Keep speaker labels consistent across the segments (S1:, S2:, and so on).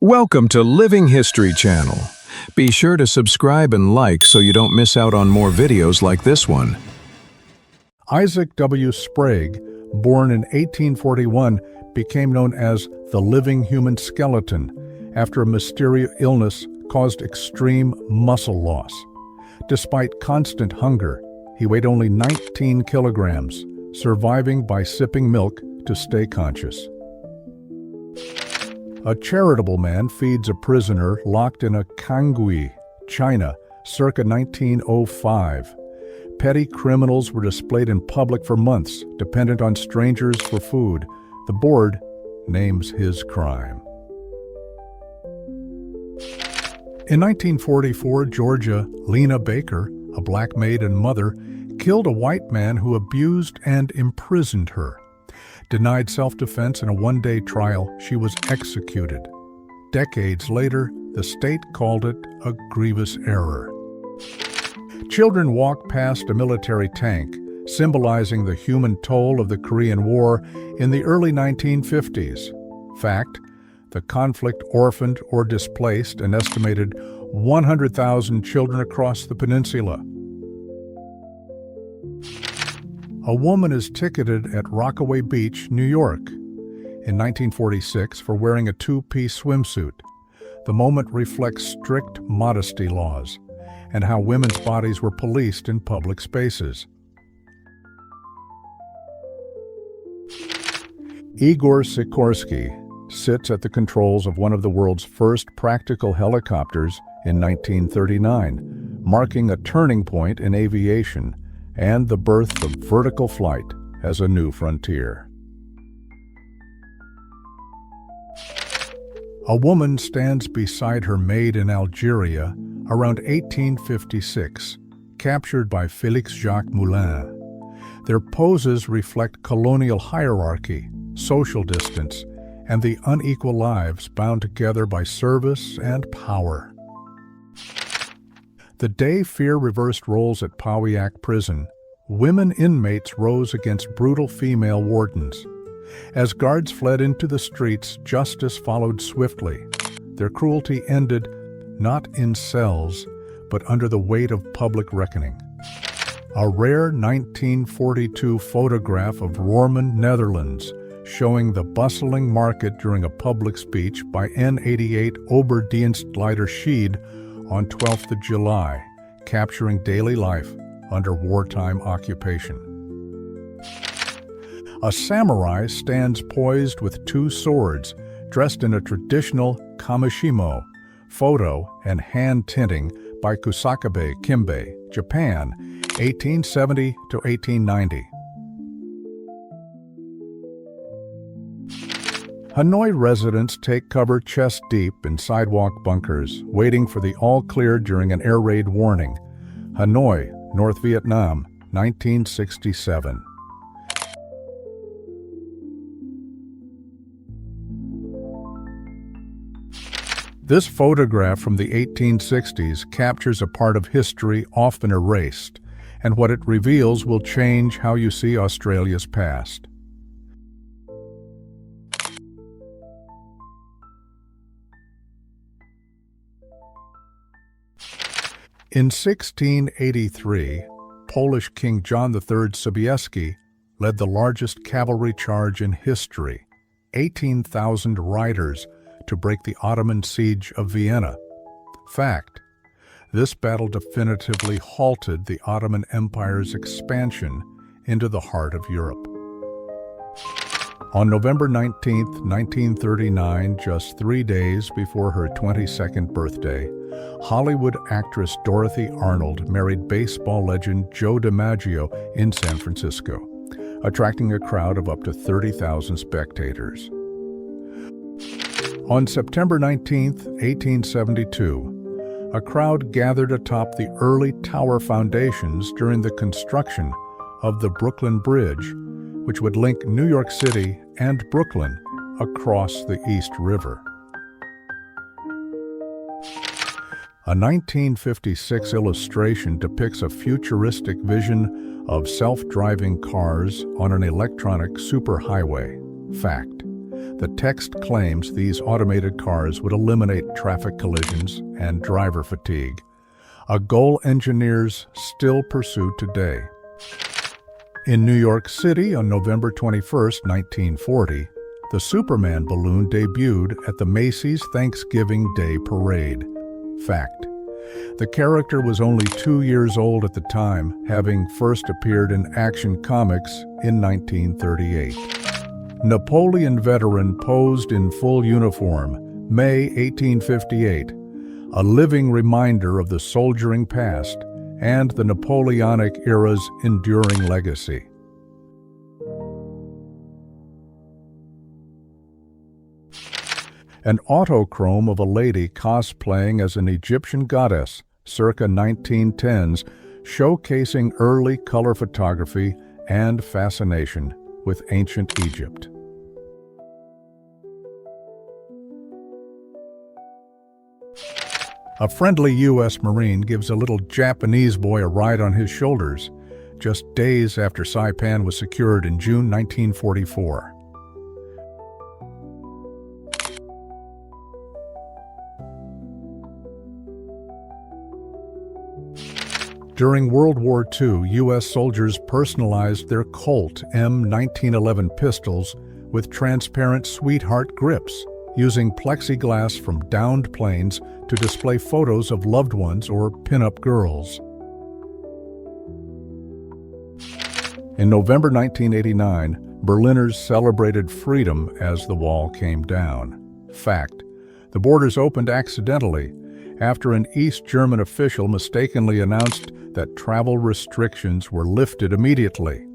S1: Welcome to Living History Channel. Be sure to subscribe and like so you don't miss out on more videos like this one.
S2: Isaac W. Sprague, born in 1841, became known as the living human skeleton after a mysterious illness caused extreme muscle loss. Despite constant hunger, he weighed only 19 kilograms, surviving by sipping milk to stay conscious. A charitable man feeds a prisoner locked in a Kangui, China, circa 1905. Petty criminals were displayed in public for months, dependent on strangers for food. The board names his crime. In 1944, Georgia, Lena Baker, a black maid and mother, killed a white man who abused and imprisoned her. Denied self-defense in a one-day trial, she was executed. Decades later, the state called it a grievous error. Children walk past a military tank, symbolizing the human toll of the Korean War in the early 1950s. Fact, the conflict orphaned or displaced an estimated 100,000 children across the peninsula. A woman is ticketed at Rockaway Beach, New York, in 1946 for wearing a two-piece swimsuit. The moment reflects strict modesty laws and how women's bodies were policed in public spaces. Igor Sikorsky sits at the controls of one of the world's first practical helicopters in 1939, marking a turning point in aviation and the birth of vertical flight as a new frontier. A woman stands beside her maid in Algeria around 1856, captured by Félix-Jacques Moulin. Their poses reflect colonial hierarchy, social distance, and the unequal lives bound together by service and power. The day fear reversed roles at Pauillac Prison, women inmates rose against brutal female wardens. As guards fled into the streets, justice followed swiftly. Their cruelty ended not in cells, but under the weight of public reckoning. A rare 1942 photograph of Roermond, Netherlands, showing the bustling market during a public speech by N88 Oberdienstleider Schied on 12th of July, capturing daily life under wartime occupation. A samurai stands poised with two swords, dressed in a traditional kamishimo, photo and hand tinting by Kusakabe Kimbe, Japan, 1870 to 1890. Hanoi residents take cover chest-deep in sidewalk bunkers, waiting for the all-clear during an air raid warning. Hanoi, North Vietnam, 1967. This photograph from the 1860s captures a part of history often erased, and what it reveals will change how you see Australia's past. In 1683, Polish King John III Sobieski led the largest cavalry charge in history, 18,000 riders, to break the Ottoman siege of Vienna. Fact, this battle definitively halted the Ottoman Empire's expansion into the heart of Europe. On November 19, 1939, just 3 days before her 22nd birthday, Hollywood actress Dorothy Arnold married baseball legend Joe DiMaggio in San Francisco, attracting a crowd of up to 30,000 spectators. On September 19, 1872, a crowd gathered atop the early tower foundations during the construction of the Brooklyn Bridge, which would link New York City and Brooklyn across the East River. A 1956 illustration depicts a futuristic vision of self-driving cars on an electronic superhighway. Fact, The text claims these automated cars would eliminate traffic collisions and driver fatigue, a goal engineers still pursue today. In New York City on November 21, 1940, the Superman balloon debuted at the Macy's Thanksgiving Day Parade. Fact: the character was only 2 years old at the time, having first appeared in Action Comics in 1938. Napoleon veteran posed in full uniform, May 1858, a living reminder of the soldiering past and the Napoleonic era's enduring legacy. An autochrome of a lady cosplaying as an Egyptian goddess, circa 1910s, showcasing early color photography and fascination with ancient Egypt. A friendly U.S. Marine gives a little Japanese boy a ride on his shoulders, just days after Saipan was secured in June 1944. During World War II, U.S. soldiers personalized their Colt M1911 pistols with transparent sweetheart grips, using plexiglass from downed planes to display photos of loved ones or pin-up girls. In November 1989, Berliners celebrated freedom as the wall came down. Fact: the borders opened accidentally after an East German official mistakenly announced that travel restrictions were lifted immediately.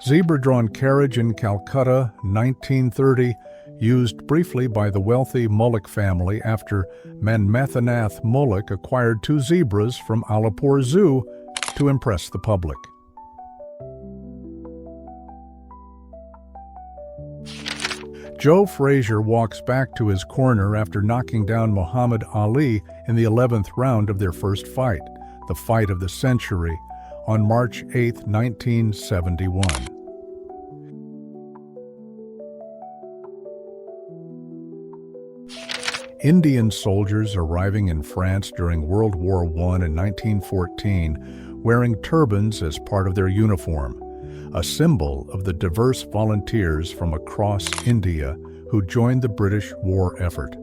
S2: Zebra-drawn carriage in Calcutta, 1930, used briefly by the wealthy Mullick family after Manmathanath Mullick acquired 2 zebras from Alipur Zoo to impress the public. Joe Frazier walks back to his corner after knocking down Muhammad Ali in the 11th round of their first fight, the fight of the century, on March 8, 1971. Indian soldiers arriving in France during World War I in 1914 wearing turbans as part of their uniform, a symbol of the diverse volunteers from across India who joined the British war effort.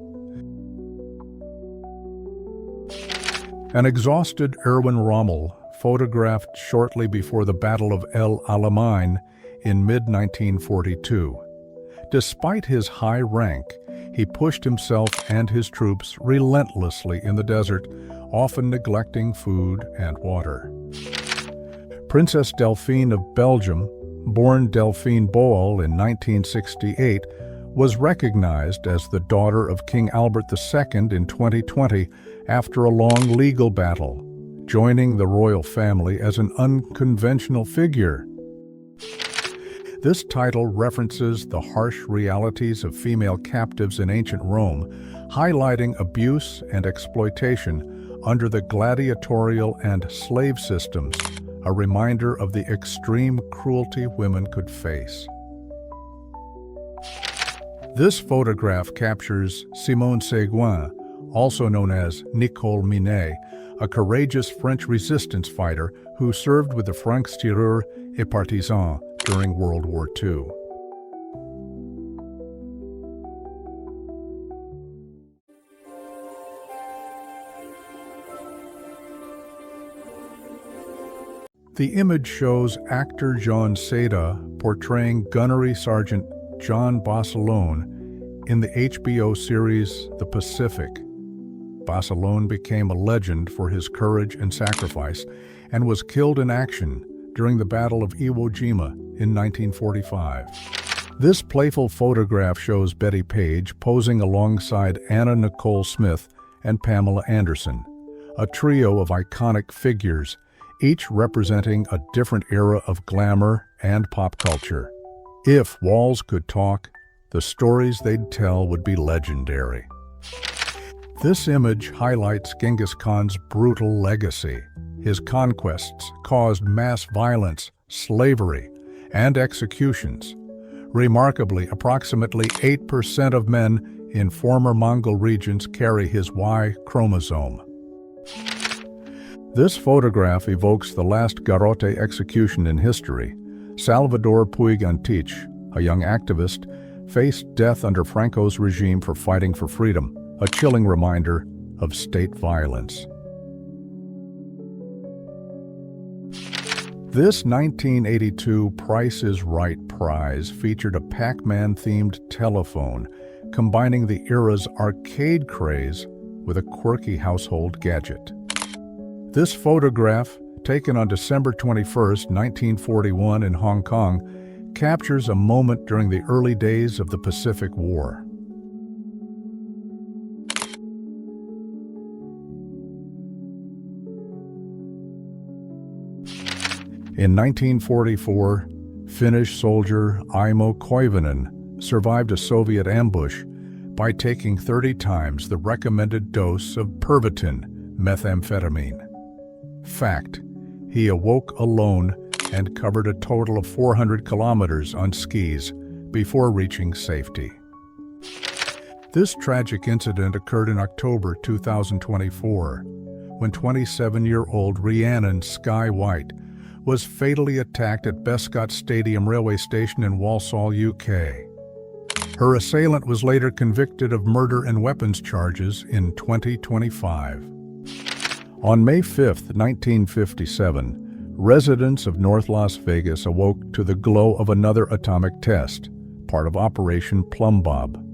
S2: An exhausted Erwin Rommel, photographed shortly before the Battle of El Alamein in mid-1942. Despite his high rank, he pushed himself and his troops relentlessly in the desert, often neglecting food and water. Princess Delphine of Belgium, born Delphine Boel in 1968, was recognized as the daughter of King Albert II in 2020 after a long legal battle, joining the royal family as an unconventional figure. This title references the harsh realities of female captives in ancient Rome, highlighting abuse and exploitation under the gladiatorial and slave systems, a reminder of the extreme cruelty women could face. This photograph captures Simone Seguin, also known as Nicole Minet, a courageous French resistance fighter who served with the Francs-Tireurs et Partisans during World War II. The image shows actor John Seda portraying Gunnery Sergeant John Barcelone in the HBO series The Pacific. Barcelone became a legend for his courage and sacrifice and was killed in action during the Battle of Iwo Jima in 1945. This playful photograph shows Betty Page posing alongside Anna Nicole Smith and Pamela Anderson, a trio of iconic figures, each representing a different era of glamour and pop culture. If walls could talk, the stories they'd tell would be legendary. This image highlights Genghis Khan's brutal legacy. His conquests caused mass violence, slavery, and executions, Remarkably, approximately 8% of men in former Mongol regions carry his Y chromosome. This photograph evokes the last garrote execution in history. Salvador Puig Antich, a young activist, faced death under Franco's regime for fighting for freedom, a chilling reminder of state violence. This 1982 Price is Right prize featured a Pac-Man-themed telephone, combining the era's arcade craze with a quirky household gadget. This photograph, taken on December 21, 1941 in Hong Kong, captures a moment during the early days of the Pacific War. In 1944, Finnish soldier Aimo Koivunen survived a Soviet ambush by taking 30 times the recommended dose of Pervitin, methamphetamine. Fact: he awoke alone and covered a total of 400 kilometers on skis before reaching safety. This tragic incident occurred in October 2024, when 27-year-old Rhiannon Sky White was fatally attacked at Bescot Stadium railway station in Walsall, UK. Her assailant was later convicted of murder and weapons charges in 2025. On May 5, 1957, residents of North Las Vegas awoke to the glow of another atomic test, part of Operation Plum Bob.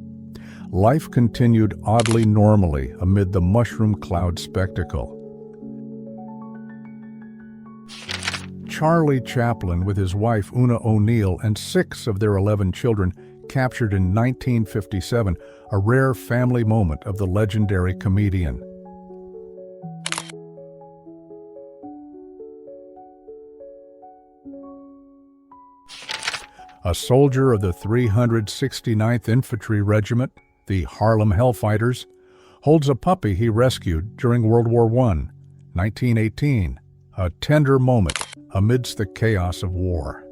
S2: Life continued oddly normally amid the mushroom cloud spectacle. Charlie Chaplin, with his wife Una O'Neill and 6 of their 11 children, captured in 1957 a rare family moment of the legendary comedian. A soldier of the 369th Infantry Regiment, the Harlem Hellfighters, holds a puppy he rescued during World War I, 1918, a tender moment amidst the chaos of war.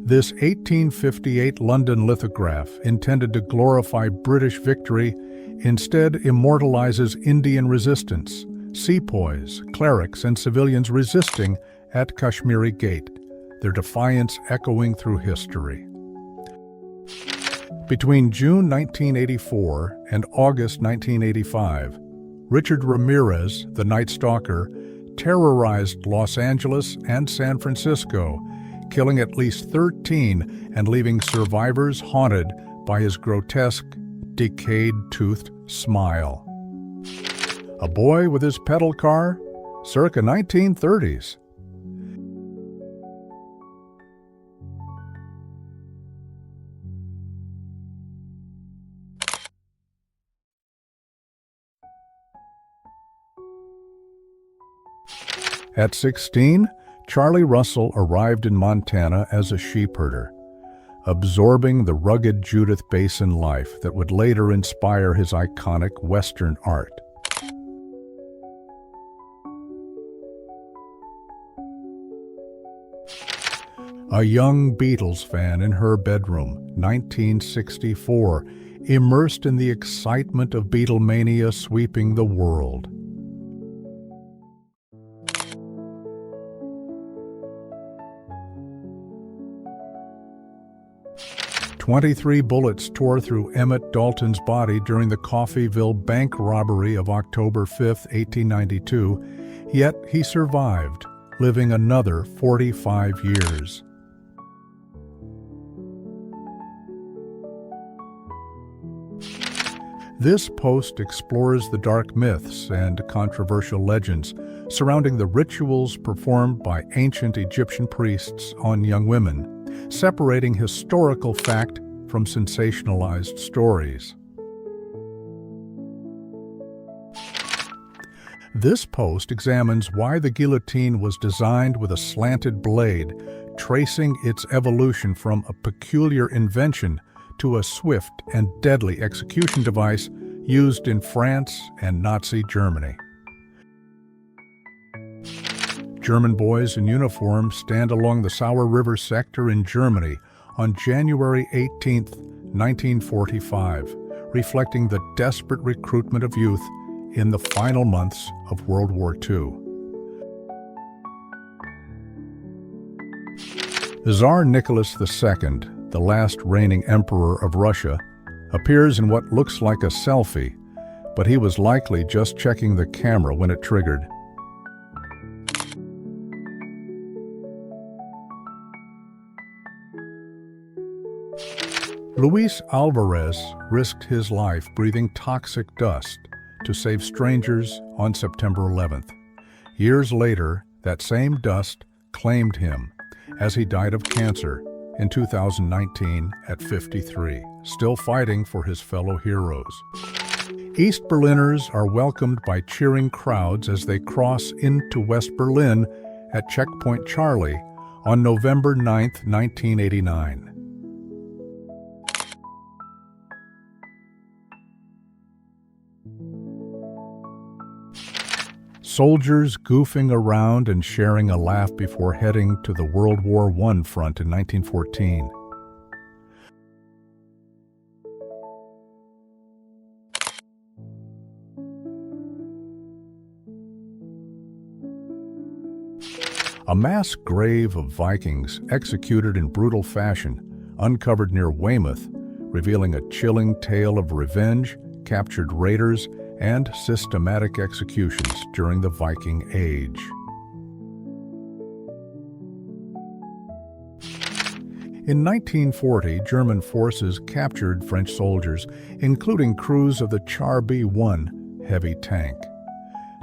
S2: This 1858 London lithograph, intended to glorify British victory, instead immortalizes Indian resistance, sepoys, clerics, and civilians resisting at Kashmiri Gate, their defiance echoing through history. Between June 1984 and August 1985, Richard Ramirez, the Night Stalker, terrorized Los Angeles and San Francisco, killing at least 13 and leaving survivors haunted by his grotesque, decayed-toothed smile. A boy with his pedal car, circa 1930s. At 16, Charlie Russell arrived in Montana as a sheepherder, absorbing the rugged Judith Basin life that would later inspire his iconic Western art. A young Beatles fan in her bedroom, 1964, immersed in the excitement of Beatlemania sweeping the world. 23 bullets tore through Emmett Dalton's body during the Coffeyville bank robbery of October 5, 1892, yet he survived, living another 45 years. This post explores the dark myths and controversial legends surrounding the rituals performed by ancient Egyptian priests on young women, separating historical fact from sensationalized stories. This post examines why the guillotine was designed with a slanted blade, tracing its evolution from a peculiar invention to a swift and deadly execution device used in France and Nazi Germany. German boys in uniform stand along the Sauer River sector in Germany on January 18, 1945, reflecting the desperate recruitment of youth in the final months of World War II. Tsar Nicholas II, the last reigning emperor of Russia, appears in what looks like a selfie, but he was likely just checking the camera when it triggered. Luis Alvarez risked his life breathing toxic dust to save strangers on September 11th. Years later, that same dust claimed him as he died of cancer in 2019 at 53, still fighting for his fellow heroes. East Berliners are welcomed by cheering crowds as they cross into West Berlin at Checkpoint Charlie on November 9, 1989. Soldiers goofing around and sharing a laugh before heading to the World War I front in 1914. A mass grave of Vikings executed in brutal fashion, uncovered near Weymouth, revealing a chilling tale of revenge, captured raiders, and systematic executions during the Viking Age. In 1940, German forces captured French soldiers, including crews of the Czar B-1 heavy tank.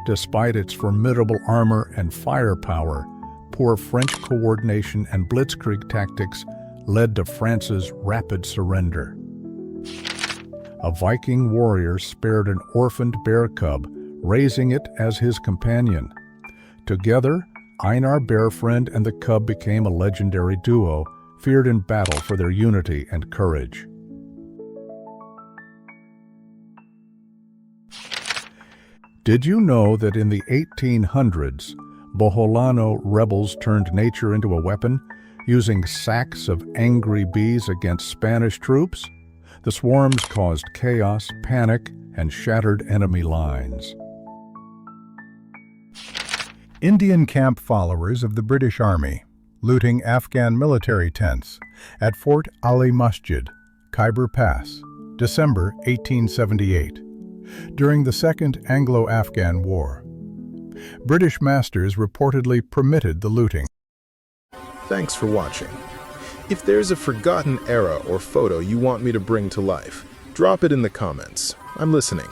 S2: Despite its formidable armor and firepower, poor French coordination and blitzkrieg tactics led to France's rapid surrender. A Viking warrior spared an orphaned bear cub, raising it as his companion. Together, Einar Bearfriend and the cub became a legendary duo, feared in battle for their unity and courage. Did you know that in the 1800s, Boholano rebels turned nature into a weapon, using sacks of angry bees against Spanish troops? The swarms caused chaos, panic, and shattered enemy lines.
S3: Indian camp followers of the British Army looting Afghan military tents at Fort Ali Masjid, Khyber Pass, December 1878, during the Second Anglo-Afghan War. British masters reportedly permitted the looting.
S4: Thanks for watching. If there's a forgotten era or photo you want me to bring to life, drop it in the comments. I'm listening.